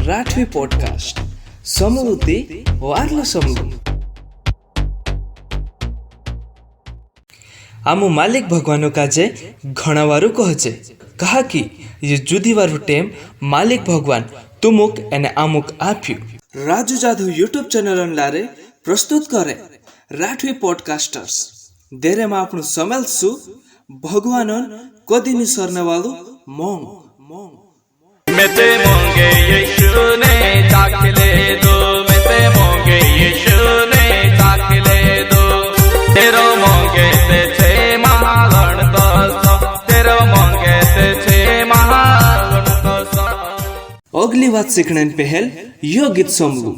राठवी podcast समृद्धि वार्ला समलू आमु मालिक भगवानो काजे घणा वारु कहे कहा कि ये जुदी वारु टेम मालिक भगवान तुमुक एने आमुक आप्यु राजू जाधव यूट्यूब चैनल लारे प्रस्तुत करे राठवी पॉडकास्टर्स देरे में आपनु समेलसु भगवानन कदिनी सरने वालू मोंग मेते मोंगे यीशु ने ताकले दो मेते मोंगे यीशु ने ताकले दो तेरो मोंगे ते छे महागण तो तेरो मोंगे ते छे महागण तो अगली बात सीखने पहल यो गीत समलू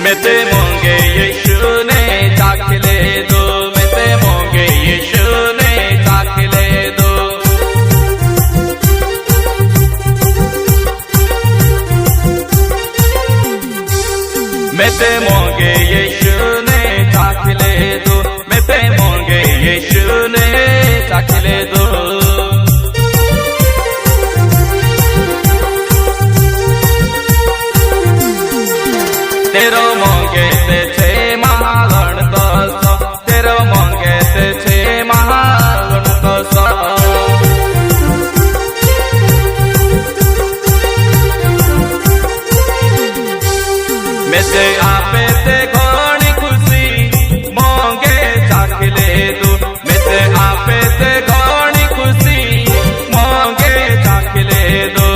मेते मोंगे यीशु ने ताकले दो मेते मोंगे यीशु ने ताकले दो मैं ते मोंगे यीशु ने चाख ले दो, मैं ते मोंगे यीशु ने चाख ले दो। तेरो मोंगे ते छे महागण तो सो, तेरो मोंगे ते छे महागण तो सो। मैं ते आपे ते घणी खुशी मोंगे चाख ले दू, मैं ते आपे ते घणी खुशी मोंगे चाख ले दो।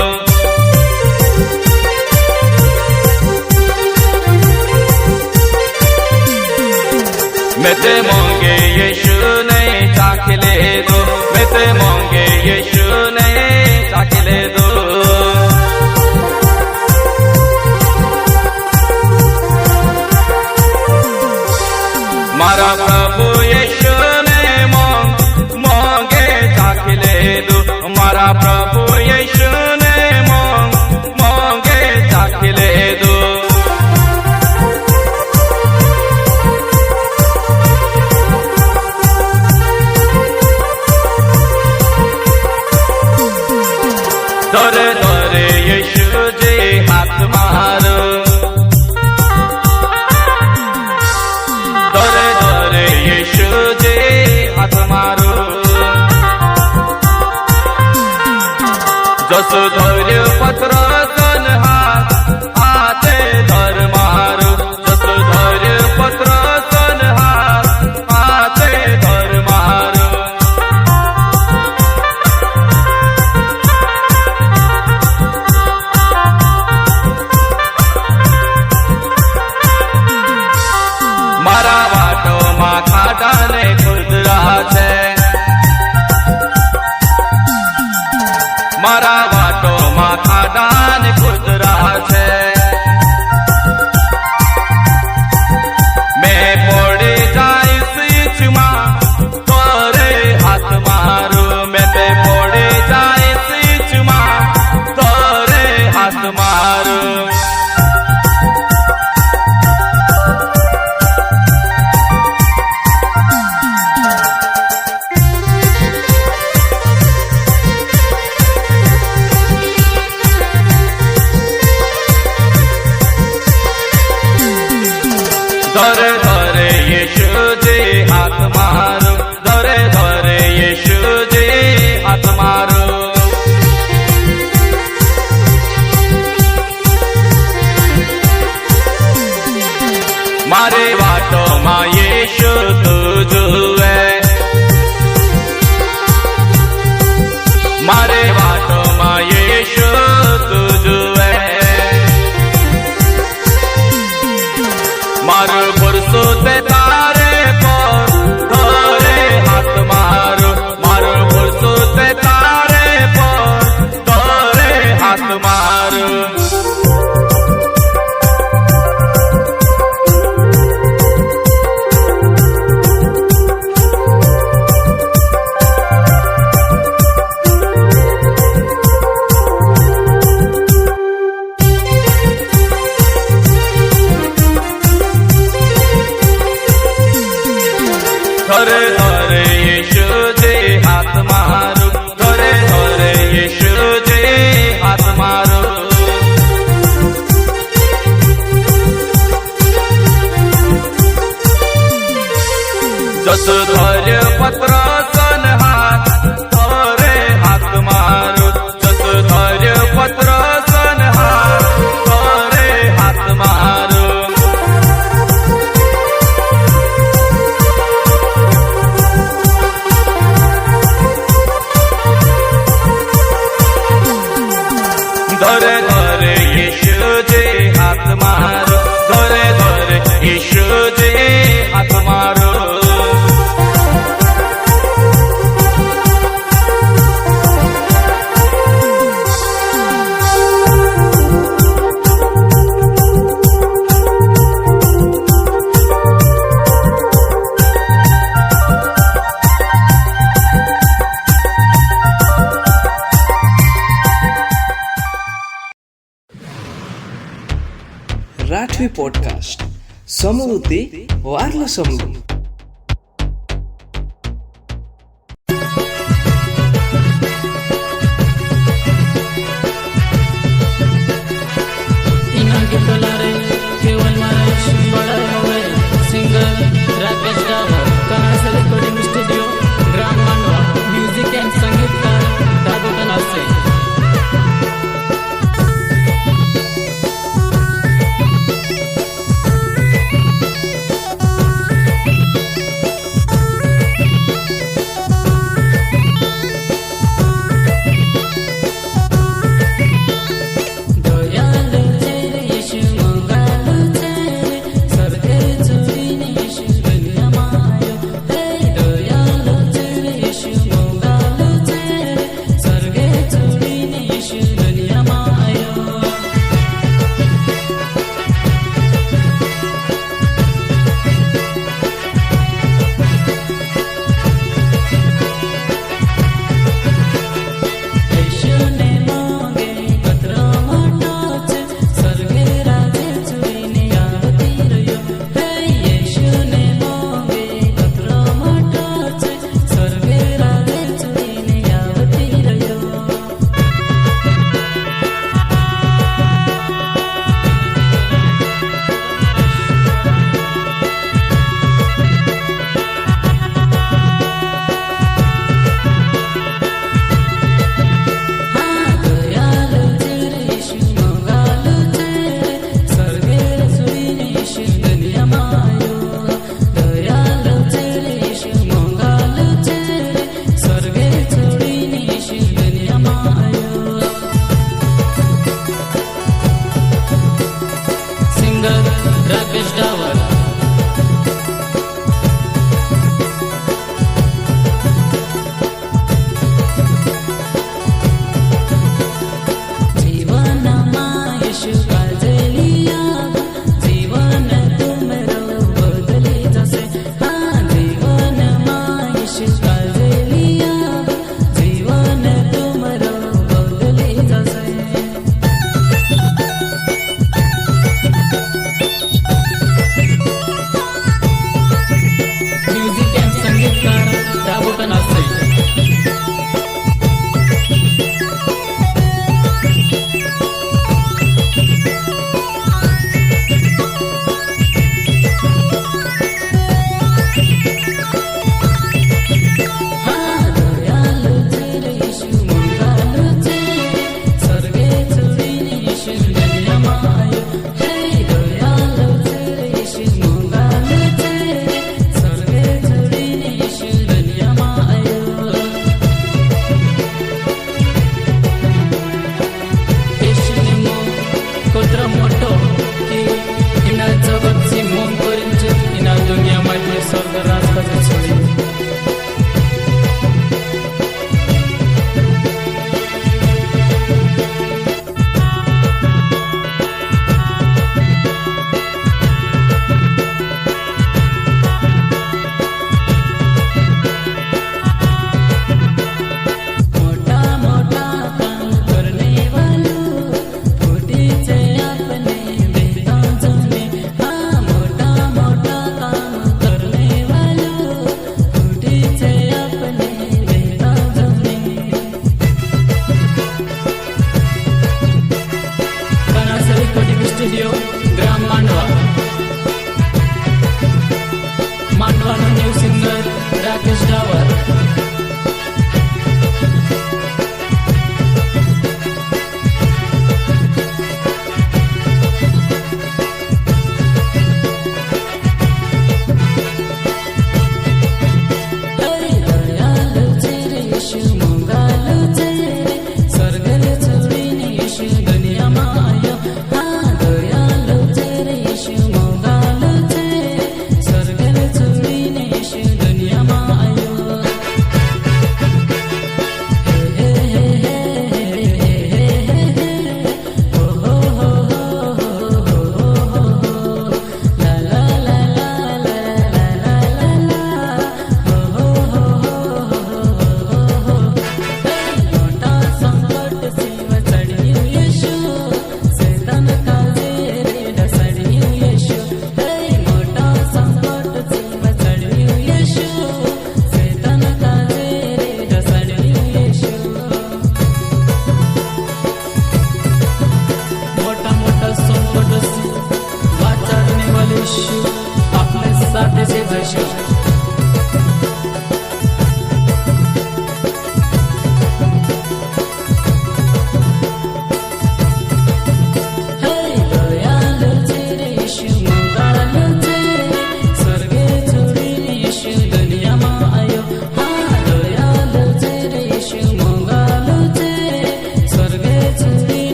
मैं ते मोंगे यीशु ने चाख ले दो, मैं ते मोंगे यीशु ने चाख ले दो। मारा प्रभु यीशु ने मोंगे चाख ले दो, मारा प्रभु यीशु ने मोंगे चाख ले दो। धोरे धोरे यीशु जी हाथ मारो, धोरे धोरे यीशु जी हाथ मारो। जसो धोर्य पत्र सन हाथे धर मारो, जसो धोर्य पत्र सन हाथे धर मारो। मारा वाटो माँ खाटा ने खुदरा छे, मारा वाटो माँ खाटा ने खुदरा छे। मैं पड़ी जाइस ईचमा तोरे हाथ मारू, मैं पे पड़ी जाइस ईचमा तोरे हाथ मारू। धोरे धोरे यीशु जी हाथ मारो, धोरे धोरे यीशु जी हाथ मारो। मारे वाटो माँ यीशु तू जुए, मारे वाटो माँ यीशु तू जुए। मारो पुरसो ते तारे पर धोरे हाथ मारो, मारो पुरसो ते तारे पर धोरे हाथ मारो। धोरे धोरे यीशु जी हाथ मारो, धोरे धोरे यीशु जी हाथ मारो। जस धोर्य पत्र सन धोरे हाथ मारो, जस धोर्य पत्र सन धोरे हाथ मारो। धोरे धोरे यीशु जी हाथ मारो, धोरे धोरे यीशु जी हाथ मारो। मराठी पॉडकास्ट समृद्धी वारलं समृद्धी.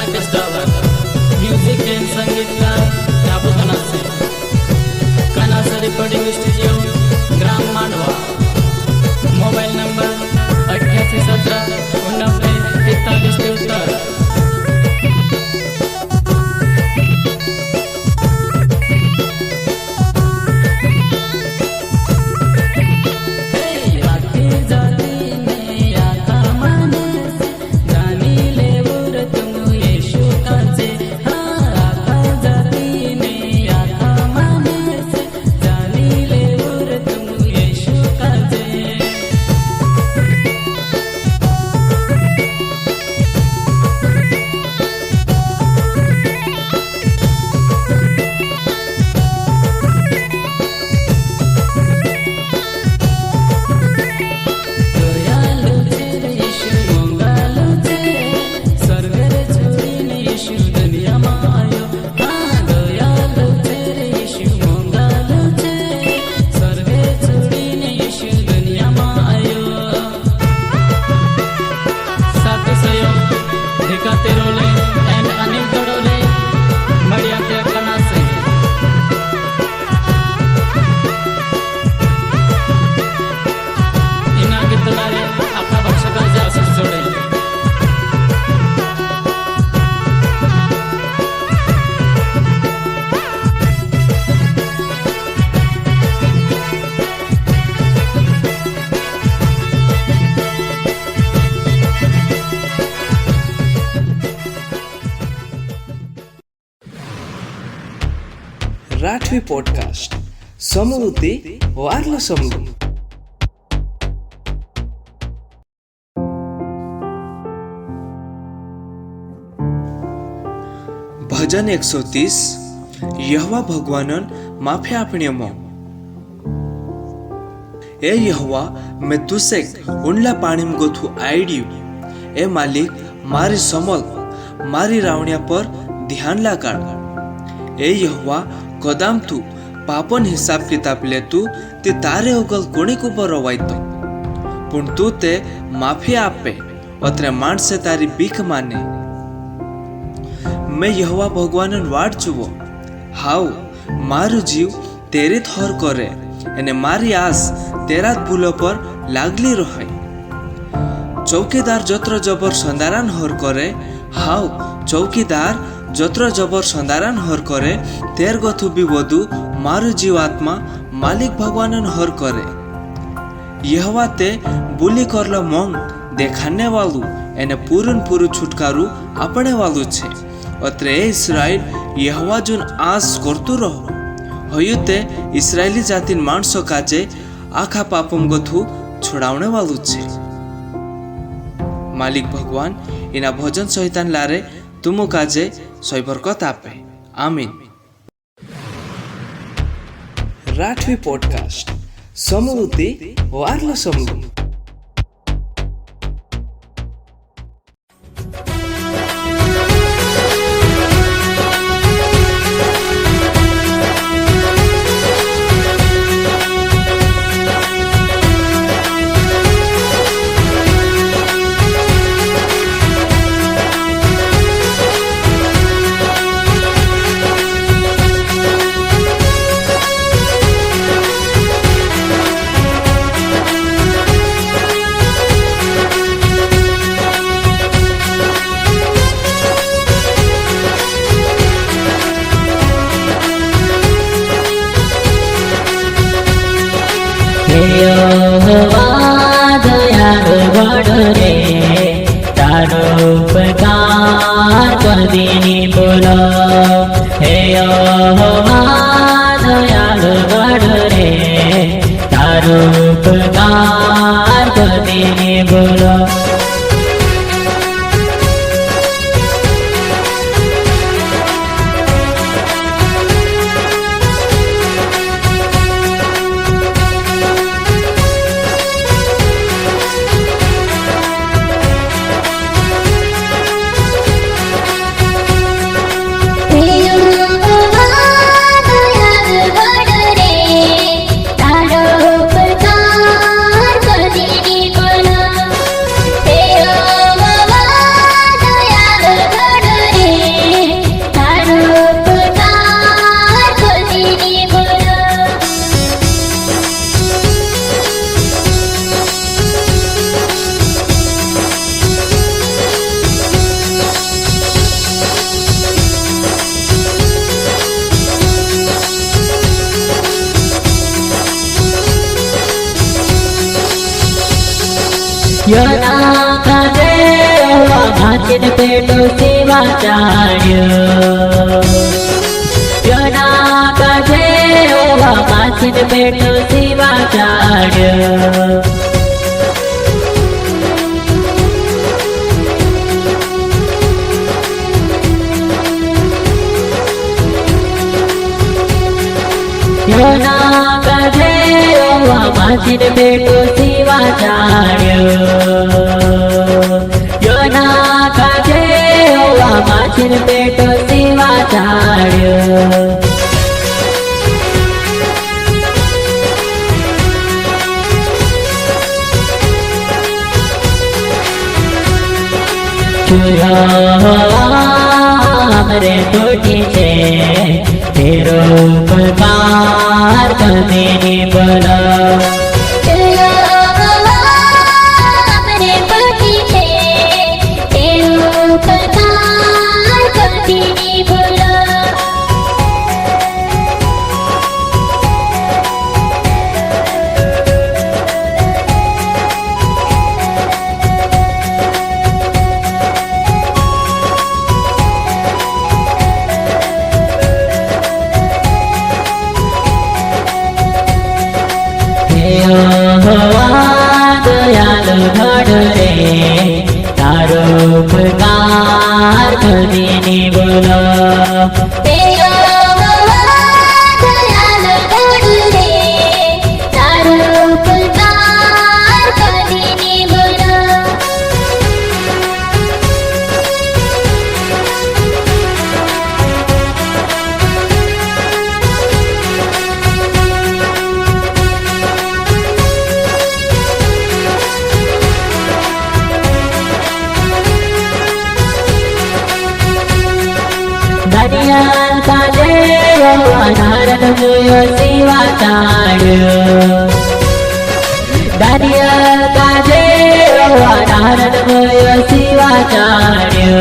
आर्टिस्ट म्यूजिक एंड संगीतकार टापू कनासा रिकॉर्डिंग स्टूडियो ग्राम Mandwa. Mobile number 8817894373। Rathwi podcast समृद्धी वारलं समृद्धी। भजन 130 यहोवा भगवानन माफी आपणे मो। ए यहोवा मैं तुसे उंडला पाणीम गोथू आईड्यू। ए मालिक मारी समल मारी रावण्या पर ध्यान लगाड। ए यहोवा कदाम तू पापन हिसाब किताब ले तू ते तारे ओगल कोणी को बरवायतो पण तू ते माफी आपे अत्रे माणसे तारी भीख माने। मैं यहोवा भगवानन वाट जुवो हाउ मारू जीव तेरे थोर करे एने मारी आस तेरा भूलो पर लागली रहे। चौकीदार जत्र जबर संदारान हर करे हाउ चौकीदार जत्र जबर संदारान हर करे तेर गथु विवधु मारू जीवात्मा मालिक भगवानन हर करे। यहोवा ते बुली करल मंग देखाने वालू एने पूरन पूरु छुटकारू अपने वालू छे। अत्रे इस्राएल यहोवा जुन आस करतु रहो हयुते इस्राएली जातिन माणसो काजे आखा पापम गथु छोड़ावने वालू छे। मालिक भगवान इना भजन सहितान लारे तुमु काजे सही बरकत आपे आमीन। राठवी पॉडकास्ट समृद्धि वारलं समृद्धी। यहोवा दयालु बड़ रे तारो उपकार कर दीनी बोलो। हे यहोवा दयालु बड़ रे तारो उपकार कर दीनी बोलो। योना काजे भाचिन पेटो सेवा चाड्यो योना काजे भाचिन पेटो सेवा चाड्यो योना काजे भाचिन पेटो सेवा चाड्यो योना काजे भाचिन पेटो सेवा चाड्यो हमरे टूटी छे तेरो उपकार कभी बोला हमरे टूटी छे तेरो उपकार कभी बोला दयाल भड़ रे तारो उपकार कभी बोला दयाल भड़ रे तारो उपकार कभी बोला दरिया काजे नारद मोयो सेवा चाड्यो दरिया काजे नारद मोयो सेवा चाड्यो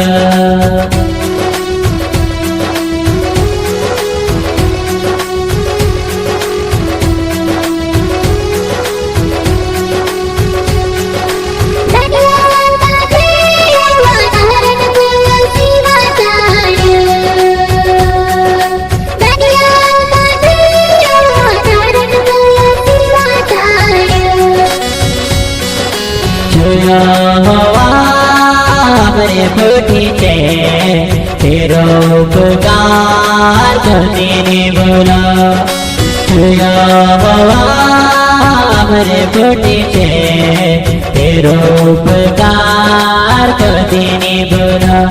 हमरे फूटी छे तेरो उपकार कभी बोला हमरे फूटी छे तेरो उपकार कभी बोला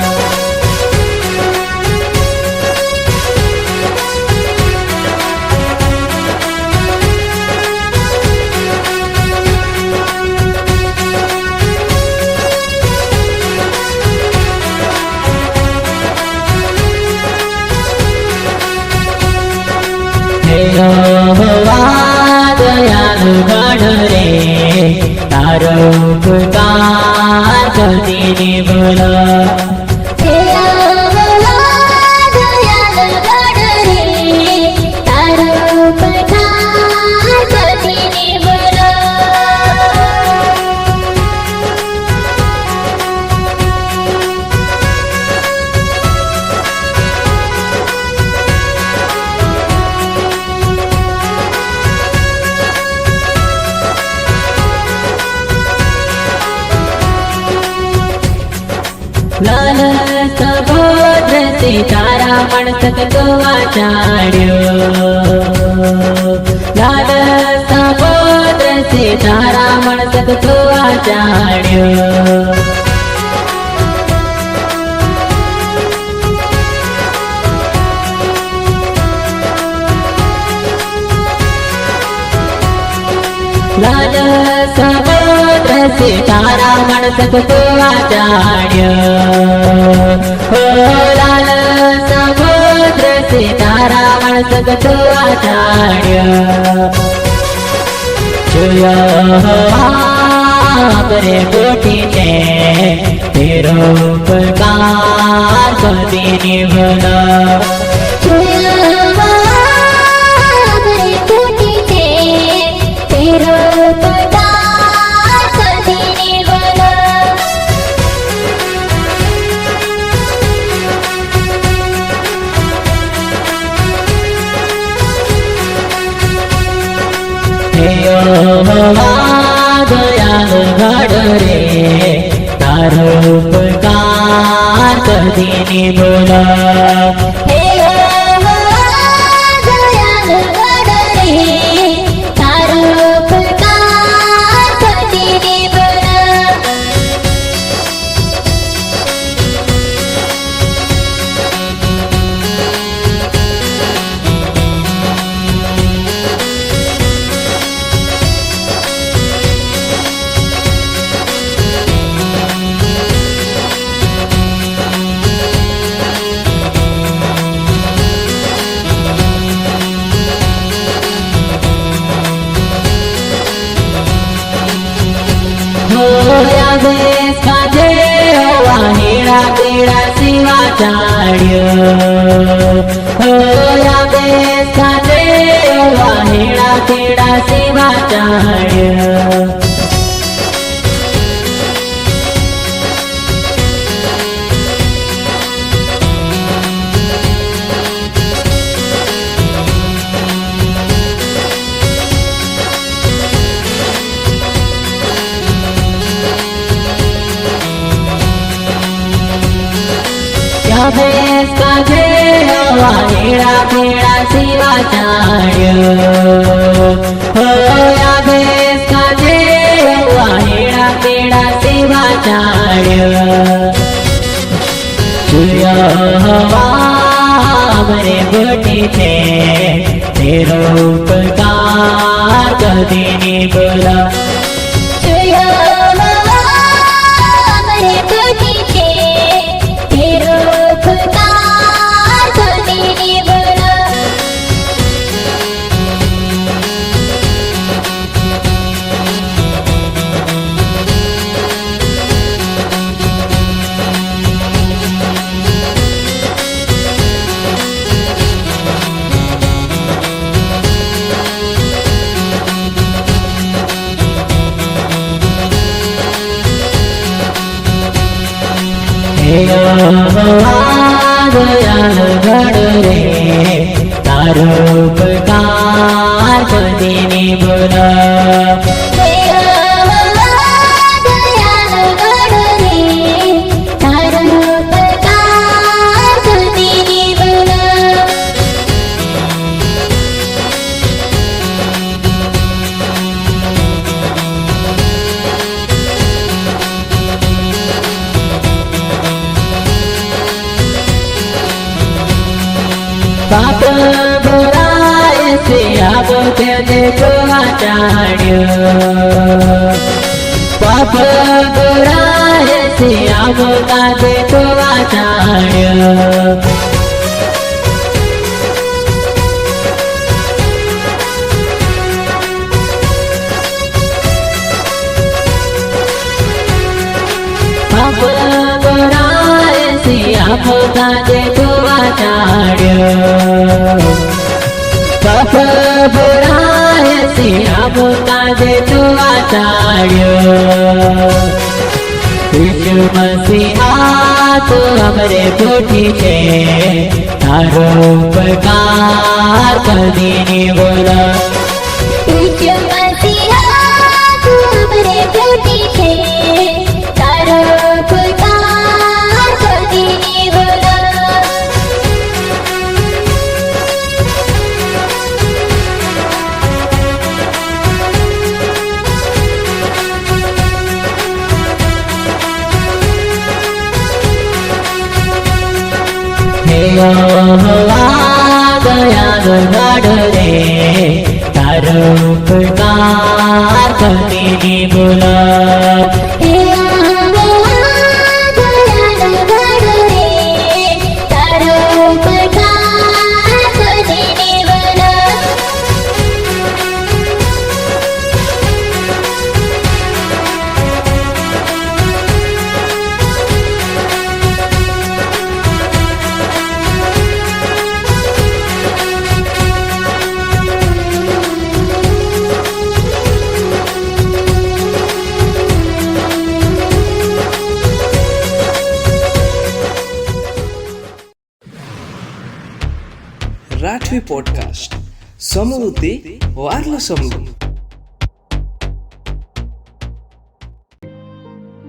दयाल भड़ रे तारो उपकार कभी बोला दयाल भड़ रे तारो उपकार कभी बोला लाल सबोद्र सीतारा मणसक गोवा चाड्यो लाल सबोद्र सीतारा मणसक गोवा चाड्यो लाल सबोद्र सीतारा मणसक गोवा चाड्यो लाल सबोद्र सीतारा मणसक गोवा चाड्यो हमरे कोठी छे तेरो उपकार कभी बोला हमरे टूटी छे तेरो उपकार कभी बोला घड रे तारो उपकार कधी नि बोला हे दयाल घड रे तारो उपकार कधी नि बोला होया देश काजे वाहिड़ा तेरा सिवा चाड़्यो होया देश काजे वाहिड़ा तेरा सिवा चाड़्यो देश काजे वाहिड़ा तेरा सिवा चाड़्यो होया देश काजे वाहिड़ा तेरा सिवा चाड़्यो तुया हवा हमरे बूटी थे तेरो उपकार कदी नि बोला तुया हमरे बूटी थे तेरो उपकार कधी नि बोला दयाल घड रे तारो उपकार कधी नि बोला हे दयाल घड रे तारो उपकार कधी नि बोला पाप बुराई से अब तेरे जोआ चाड़्यो पाप बुराई से अब काजे जोआ चाड़्यो पाप बुराई से अब काजे जोआ चाड़्यो पाप बुराई से अब काजे जोआ चाड़्यो यीशु मसीहा तो हमरे बूटी थे तारो उपकार कदी नि बोला यीशु मसीहा तू हमरे बूटी थे तारो उपकार कधी नि बोला हे यहोवा दयाल घड रे तारो उपकार कदी नि बोला हे दयाल घड रे तारो उपकार कधी नि बोला राठवी पॉडकास्ट समृद्धी वार्ला समृद्धी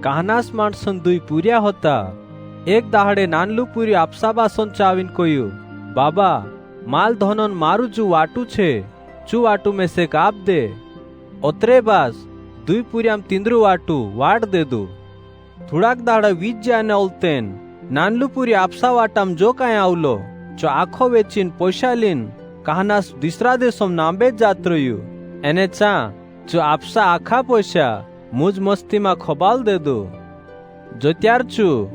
કાહનાસ માણસન દુઈ પૂર્યા હતા. એક દાહડે નાનલું પૂરી આપસા બાસન ચાવીને કહ્યું, બાબા માલ ધોનન મારું જુ વાટું છે, ચુ વાટું મેં શેક આપ દે. ઓતરે બાસ દુઈ પૂર્યામ તીંદરું વાટું વાટ દેદું. થોડાક દાડા વીજ જાય ને ઓલતેન નાનલું પૂરી આપસા વાટામ જો કાંઈ આવલો જો આખો વેચીને પૈસા લીન કાહનાસ દીસરા દેશમ નાંબે જ જાત રહ્યું. એને ચા જો આપસા આખા પૈસા મુજ મસ્તીમાં ખોબાલ દેદું. જો ત્યાર છું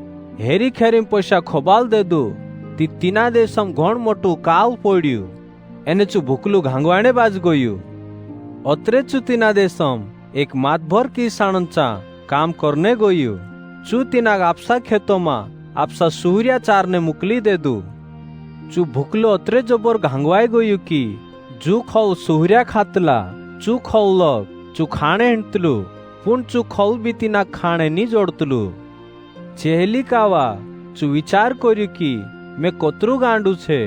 હેરી ખેરીમ પૈસા ખોબાલ દેદું તી તીના દેશમ ઘણ મોટું કાવ પડ્યું. એને ચું ભૂકલું ઘાંગવાણે બાજ ગયું. અત્રે ચું તીના દેશમ એક માતભર કિસાણચા કામ કરને ગયું. ચું તીના આપસા ખેતોમાં આપસા સુહર્યા ચારને મોકલી દેદું. ચું ભૂકલો અત્રે જબર ઘાંગવાઈ ગયું કી જુ ખોલ સુહર્યા ખાતલા, ચું ખોલક ચું ખાણે હિંતલું પૂન ચું ખોલ બી તીના ખાણે ની જોડતલું. ચેહલી કાવા ચું વિચાર કર્યું કી મેં કોતરું ગાંડું છે.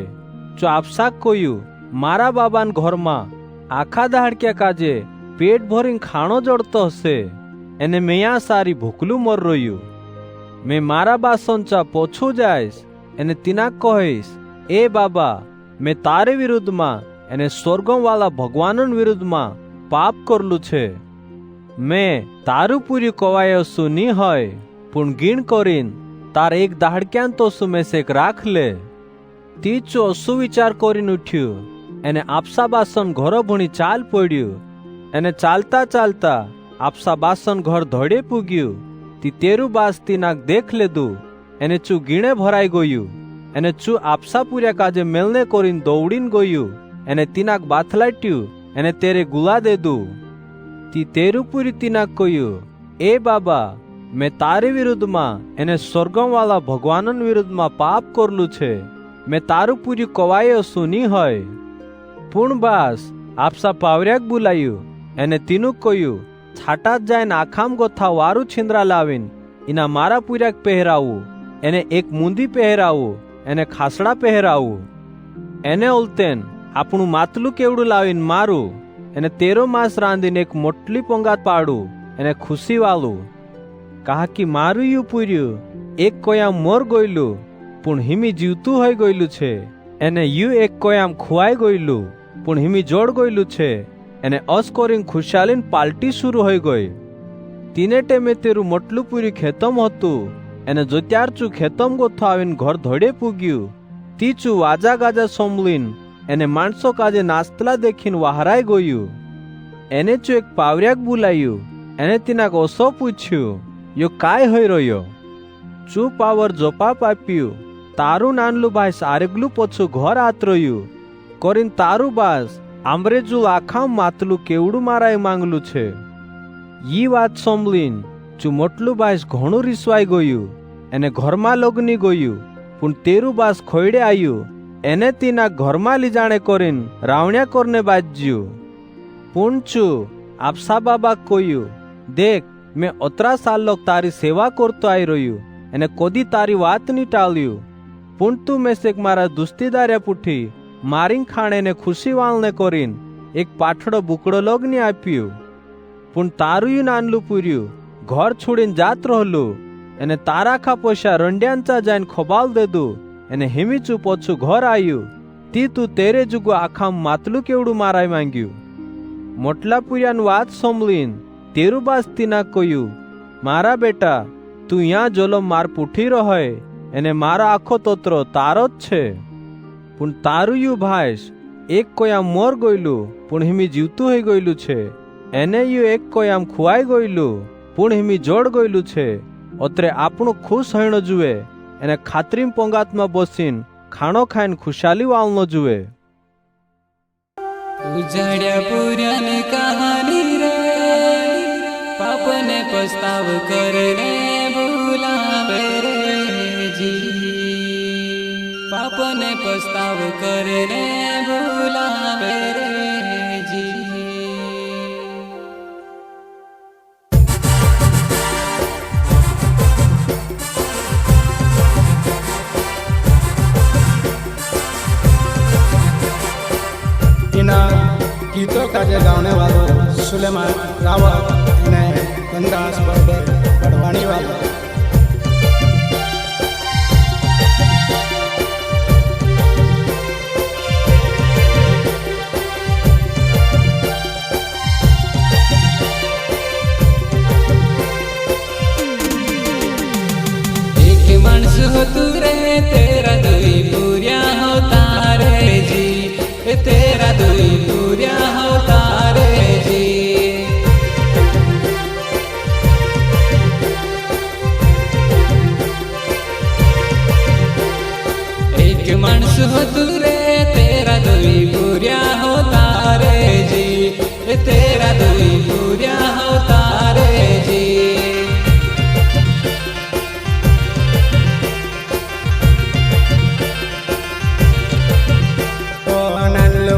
ચું આપસા કહ્યું મારા બાબાન ઘરમાં આખા દાહડક્યા કાજે પેટ ભરીને ખાણો જડતો હશે, એને મેં સારી ભૂકલું મર રહ્યું. મેં મારા બાસંચા પોછું જાઈશ એને તીના કહીશ, એ બાબા મેં તારે વિરુદ્ધમાં એને સ્વર્ગમવાળા ભગવાનન વિરુદ્ધમાં પાપ કરલું છે. મેં તારું પૂર્યું કવાયો શું ની હોય પણ ગીણ કરીને તાર એક દાહડક્યાન તો શું મેં શેક રાખ લે. તી ચો સુવિચાર કરીને ઉઠ્યું. એને આપસા બાસન ઘરો ભણી ચાલ પડ્યું. એને ચાલતા ચાલતા આપસા બાસન ઘર ધડે પૂગ્યું. તી તેરું બાસ તીનાક દેખ લેદું. એને ચું ગીણે ભરાઈ ગયું. એને ચું આપસા પૂર્યા કાજે મેલને કરીને દોડીને ગયું. એને તીનાક બાથલાટ્યું. એને તેરે ગુલા દેદું. તી તેરું પૂરી તીનાક કહ્યું, એ બાબા મેં તારી વિરુદ્ધમાં એને સ્વર્ગમવાળા ભગવાનન વિરુદ્ધમાં પાપ કરલું છે. મેં તારું પૂર્યું કવાયો શું ની હોય. પૂર્ણ બાસ આપસા પાવર્યાક બોલાયું. એને તીનું કહ્યું, છાટા જ જાય આખામ ગોથા વારું છીંદરા લાવીને એના મારા પૂર્યાક પહેરાવું. એને એક મૂંદી પહેરાવું. એને ખાસડા પહેરાવું. એને ઉલતેન આપણું માતલું કેવડું લાવીને મારું. એને તેરો માસ રાંધીને એક મોટલી પોંગાત પાડું. એને ખુશી વાળું. કહા કે મારું યુ પૂર્યું એક કોયામ મોર ગયેલું પણ હિમી જીવતું હોય ગયેલું છે. એને યુ એક કોયામ ખુવાઈ ગયેલું પણ હિમી જોડ ગયેલું છે. એને અસ્કોરીને ખુશાલીને પાલટી શરૂ હોય ગઈ. તીને ટેમે તેરું મોટલું પૂરી ખેતમ હતું. એને જોત્યાર ચું ખેતમ ગોથો આવીને ઘર ધડે પૂગ્યું. તી ચું વાજા ગાજા સોમલીન એને માણસો કાજે નાસ્તલા દેખીને વહારાઈ ગયું. એને ચું એક પાવર્યાક બોલાયું. એને તીનાક ઓસો પૂછ્યું, યો કાય હોય રહ્યો. ચું પાવર જોપાપ આપ્યું, તારું નાનલું ભાઈ સારેગલું પોછું ઘર આત રહ્યું કરીને તારું બાસ આંબરેજુ આખામ માતલું કેવડું મારાએ માંગલું છે. ઈ વાત સોમલીન ચું મોટલું બાસ ઘણું રીસવાઈ ગયું. એને ઘરમાં લગની ગયું પણ તેરું બાસ ખોયડે આવ્યું. એને તીના ઘરમાં લીજાણે કરીને રાવણ્યા કરને બાજ્યું. પણ ચું આપસા બાબા કહ્યું, દેખ મેં ઓતરા સાલ લોક તારી સેવા કરતો આવી રહ્યું. એને કોદી તારી વાત ની ટાળ્યું. પણ તું મેં શેક મારા દુસ્તીદાર્યા પૂઠી મારીને ખાણેને ખુશી વાળને કરીને એક પાઠડો બુકડો લગ્ન આપ્યું. પણ તારું નાનલું પૂર્યું ઘર છોડીને જાત રહેલું. એને તારા ખા પૈસા રંડ્યાંચા જઈને ખોબાલ દેદું. એને હિમીચું પોછું ઘર આવ્યું. તી તું તેરે જુગો આખામ માતલું કેવડું મારાય માંગ્યું. મોટલા પૂર્યાની વાત સોમલીન તેરું બાસ તીના કહ્યું, મારા બેટા તું યાં જોલો માર પૂઠી રહે. એને મારા આખો તોતરો તારો જ છે. પણ તારું યુ ભાઈશ એક કોયામ મોર ગયેલું પણ હિમી જીવતું હોઈ ગયેલું છે. એને યુ એક કોયામ ખુવાઈ ગયેલું પણ હિમી જોડ ગયેલું છે. અત્રે આપણું ખુશ હૈણો જુએ. એને ખાતરીમ પોંગાતમાં બોસીને ખાણો ખાઈને ખુશાલી વાળનો જુએ. ઉજાડ્યા પૂર્યાની કહાની રે, પાપને પસ્તાવ કરને ભૂલાવે રે જી. પાપને પસ્તાવ કરને ભૂલાવે રે જી. गीतों का जो गाने वालों सुलेमान रावत ने गंगा पाणी वाला माणस हो तू रे तेरा दुई पूरिया होता रे जी, तेरा दुई पूरिया होता रे जी। एक माणस हो तू रे तेरा दुई पूरिया होता रे जी, तेरा दुई पूरिया होता रे जी।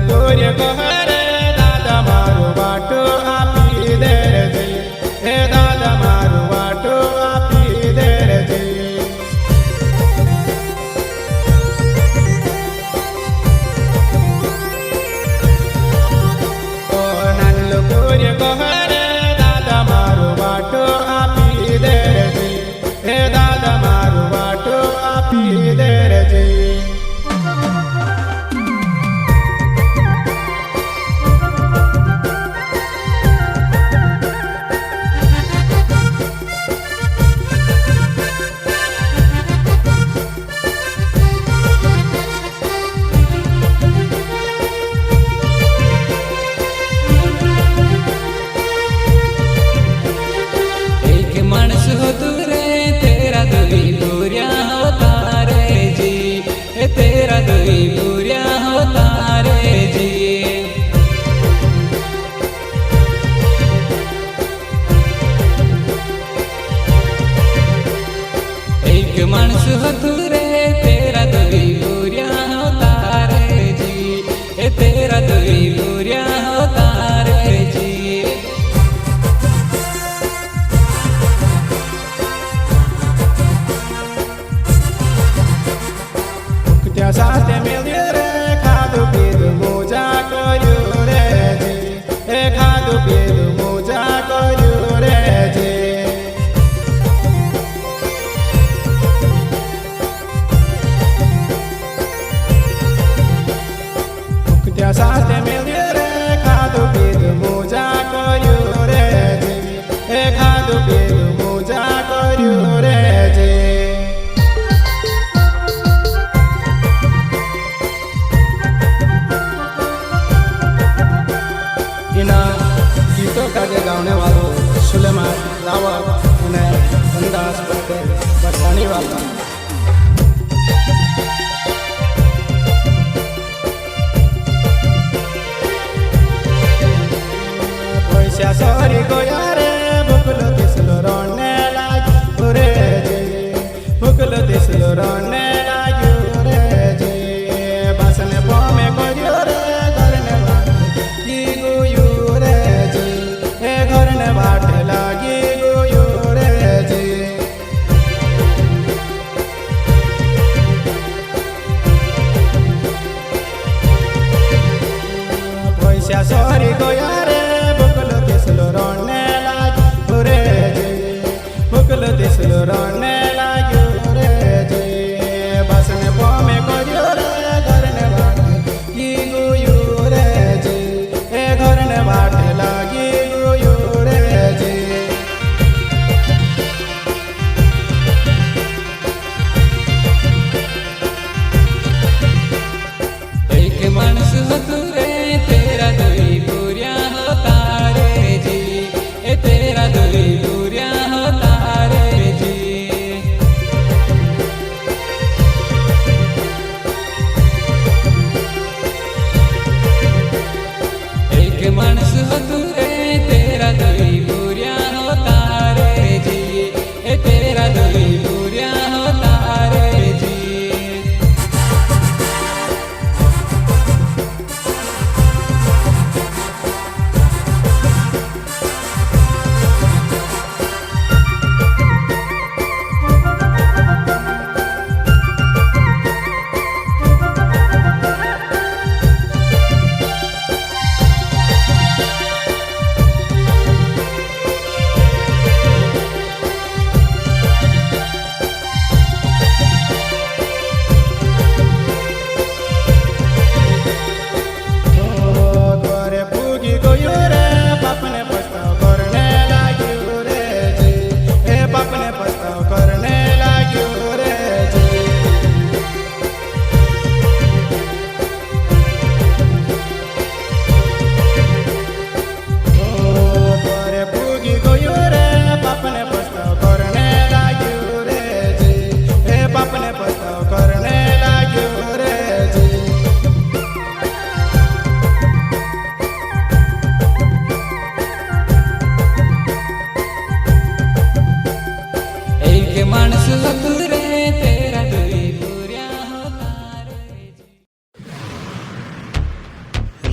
पूर्य कहरे दादा मारू वाटो आपी दे रे, हे दादा मारू वाटो आपी दे रे। ओ नल्लो पूर्य कहरे दादा मारू वाटो आपी दे रे, हे दादा मारू वाटो आपी दे रे। मानस हो तू रे तेरा दुई पूरिया होता रे जी, तेरा दुई पूरिया होता रे जी। एक मानस हो तू रे तेरा दुई पूरिया होता रे जी, तेरा दुई पूरिया होता रे जी। साथे मिलिए रे खादू पीदू मोजा करू रे जी, हे खादू पीदू मोजा करू रे जी। साथे मिलिए रे खादू पीदू मोजा करू रे जी, हे खादू पीदू मोजा करू रे जी। गीतों का गाने वालों सुलेमान रावत ने अंदाज पटेल बरसाने वाला। पैसा सॉरी को यारे बुकलो दिसलो रोने लाग रे जी, बुकलो दिसलो रोने लाग रे जी। बसने पामे करियो रे करने वाली गुयू रे जी, हे घरने बाट लागी गुयू रे जी। पैसा सॉरी को यारे बुकलो दिसलो रोने लाग रे जी, बुकलो दिसलो रोने लाग रे जी। बसने पामे करियो रे घरने वाली गुयू रे जी, हे घरने बाट लागी गुयू रे जी। एक मानस हो तू रे तेरा दुई पूरिया होता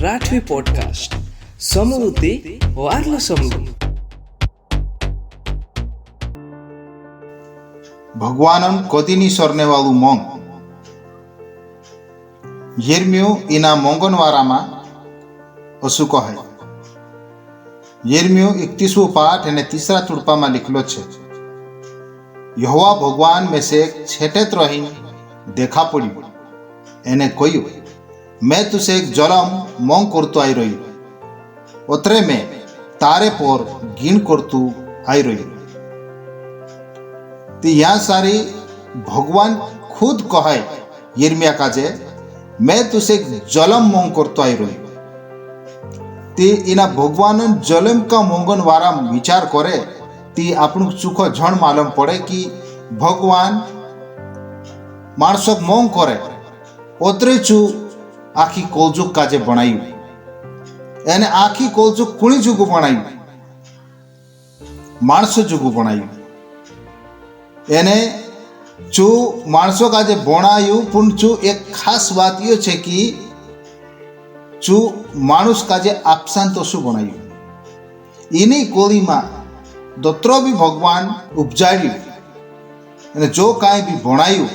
રાઠવી પોડકાસ્ટ સમૃદ્ધિ વાર્લો સમૃદ્ધિ. ભગવાનન કોદીની સરનેવાળું મોંગ યિર્મ્યુ એના મોંગનવારામાં અસુ કહે. યિર્મ્યુ 31 પાઠ અને 3 તુડપામાં लिखलो છે. यहोवा भगवान में से छेटेत रहीन देखा पड़्યું એને કહ્યું, मैं तुझे एक जलम मोंग करतो आई रही ओतरे में तारे पर गिन करतू आई रही. तो यहाँ सारी भगवान खुद कहे यिर्मयाह काजे, मैं तुझे एक जलम मोंग करतो आई रही. ती इना भगवान जलम का मोंगन वारा विचार करे ती આપણું ચૂખો જણ માલમ પડે કે ભગવાન માણસોક મોંગ કરે ઓતરે ચૂ આખી કોલજુક કાજે બનાવ્યું. એને આખી કોલજુક કુણી જુગું બનાવ્યું? માણસો જુગું બનાવ્યું. એને ચૂ માણસો કાજે બનાવ્યું પણ ચૂ એક ખાસ વાત એ છે કે ચૂ માણસ કાજે આપસાન તો શું બનાવ્યું? એની કોળીમાં दोतरो भी भगवान उपजाड्યું અને જો કાંઈ બી ભણાયું,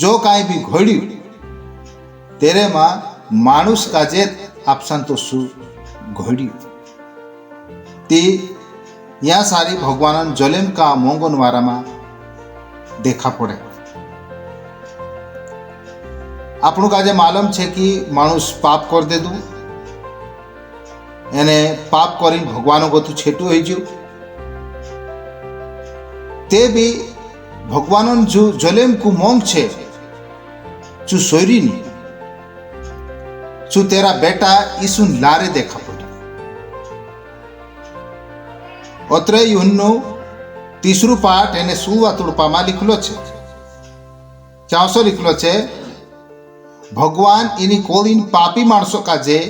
જો કાંઈ બી ઘડ્યું તેરેમાં માણસ કાજે આપસાન તો શું ઘડ્યું? તે यहाँ सारी भगवान जलेम का मोंगन वाराમાં देखा पड़े. આપણું કાજે માલમ છે કે માણસ પાપ કરી દીધું, એને પાપ કરી ભગવાન ગતું છેટું હોઈ ગયું. તે બી ભગવાન જો જલેમ કુ મોંગ છે ચુ સોરીની ચુ તેરા બેટા ઈસુ લારે દેખા પડી. અત્રે યુહન્નો 3 પાઠ એને 16 તુડપામાં लिखलो છે. ચાસો लिखलो છે, ભગવાન એની કોલીન પાપી માણસો કાજે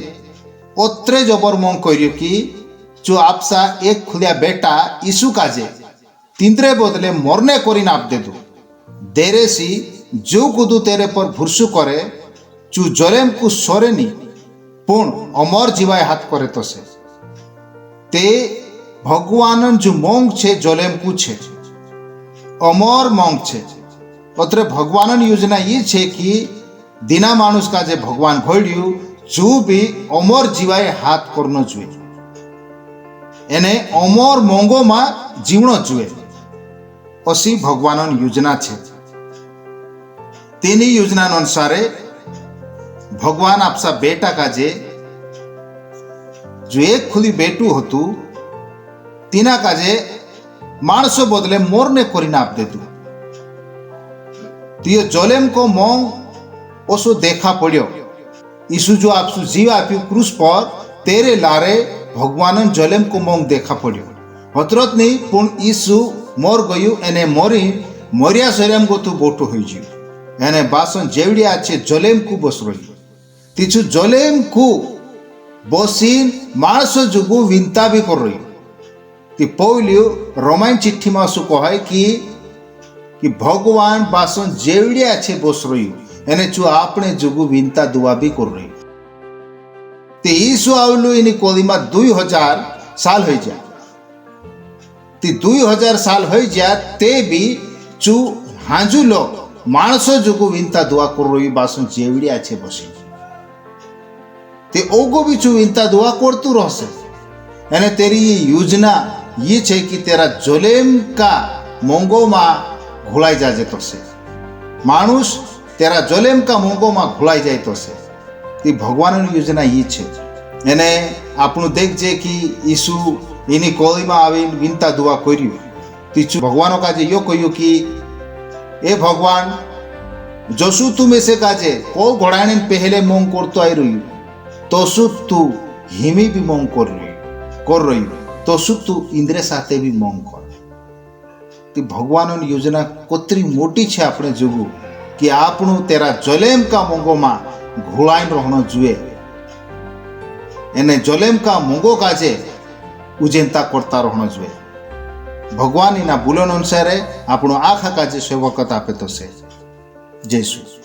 ओत्रे जबर मोंग कर्यो कि जो आपसा एक खुलिया बेटा यीशु काजे तिंद्रे बदले मरने करीन आप दे दो देरे सी जो कुदू तेरे पर भुरसु करे चू जलेम कु सोरेनी पुण अमर जीवाय हाथ करे तो से ते भगवानन जो मोंग छे जलेम कु छे अमर मोंग छे. ओत्रे भगवानन योजना ये छे कि दीना मानुष काजे भगवान घोड्यू जो भी अमर जीवाए हाथ करनो जुए, एने अमर मोंगो में जीवनो जुए. असी भगवान योजना छे. तेनी योजना अनुसार भगवान आपसा बेटा काजे जो एक खुली बेटू हतु तीना काजे माणसो बदले मोरने करीने आप देतु. तो ये जलेम को मोंग ओसो देखा पड़्यो. यीशु जो आपसु जीव आप्यू क्रूस पर तेरे लारे भगवान जलेम को मोंग देखा पड़्यो. हतरत नहीं पुण यीशु मोर गयु एने मोरी मरिया शरीरम गोतु बोटो होई जीव एने बासन जेवड़ी आछे जलेम को बस रही. तिछु जलेम को बसीन माणसो जुगु विनता भी कर रही. ती पौलियो रोमाइन चिट्ठी में सु कहे कि भगवान बासन जेवड़ी आछे बस रही एने चू आपने जुगु विनता दुआ भी कर रही. ते यीशु आवलु इनी कोली में 2000 साल हो जा. ती 2000 साल हो जा ते भी चू हाजू लो माणसो जुगु विनता दुआ कर रही बासन जेवड़ी आछे बसी. ते ओगो भी चू विनता दुआ करतू रहसे. एने तेरी ये योजना ये छे कि तेरा जलेम का मोंगो मा घोलाई जाजे तो से मानुष तेरा जलेम का मोंगो में घोलाई जाए तो से. ती भगवान योजना ये छे. एने आपनु देखजे कि यीशु इनी कोली में आवी विनता दुआ कर्यु. तीचु भगवान काजे यो कह्यु कि ए भगवान जसु तू में से काजे को घोड़ाने पहले मोंग करतो आई रही तोसु तू हिमी भी मोंग कर रही तोसु तू इंद्रे साथे भी मोंग कर. ती भगवान योजना कोतरी मोटी छे आपणे जोगु कि आपणु तेरा जलेम का मोंगो में घोड़ाइन रहनो जुए. एने जलेम का मोंगो काजे उजेंता करता रहनो जुए. भगवान इना बुलन अनुसार આપણો આખા કાજે સેવકત આપે તો છે. જય શ્રી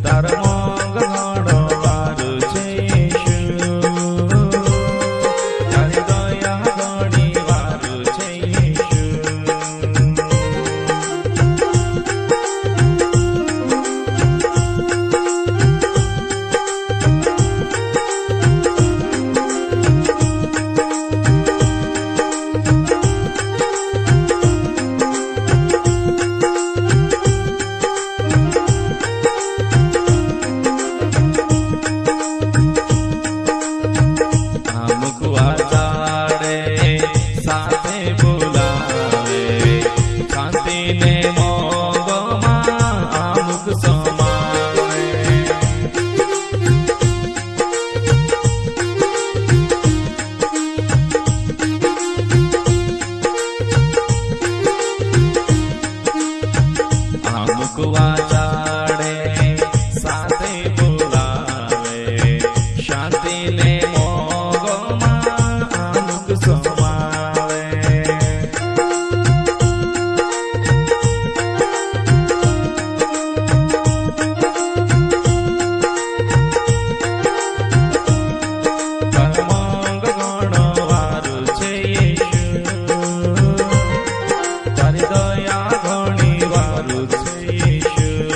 તાર મોંગ ઘણો વારું છે ઈશુ તારી દયા ઘણી વારું છે ઈશુ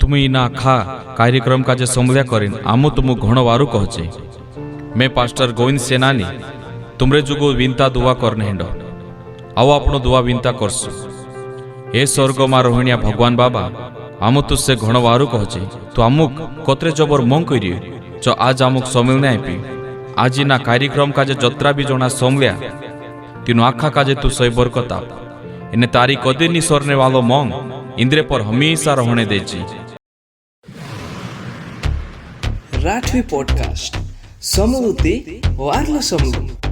तुम्ही इना आखा कार्यक्रम का जे समल्या करीन आमो तुम घणो वारू कहचे। मैं पास्टर गोविंद सेनानी तुमरे जुगो विनता दुआ करने हेंडो आओ आपनो दुआ विनता करसु। हे स्वर्ग मा रोहिणिया भगवान बाबा आमो तुझसे घणो वारू कहचे तो आमुक कोत्रे जबर मंग करी जो आज आमुक समलने आपी आज ना कार्यक्रम का जे जत्रा भी जोना समल्या तीनो आखा का जे तू सही बरकता इने तारी कदे नी सरने वालो मंग इंद्रे पर हमेशा रहने देची। राठवी पॉडकास्ट समृद्धि वार्ला समृद्धि।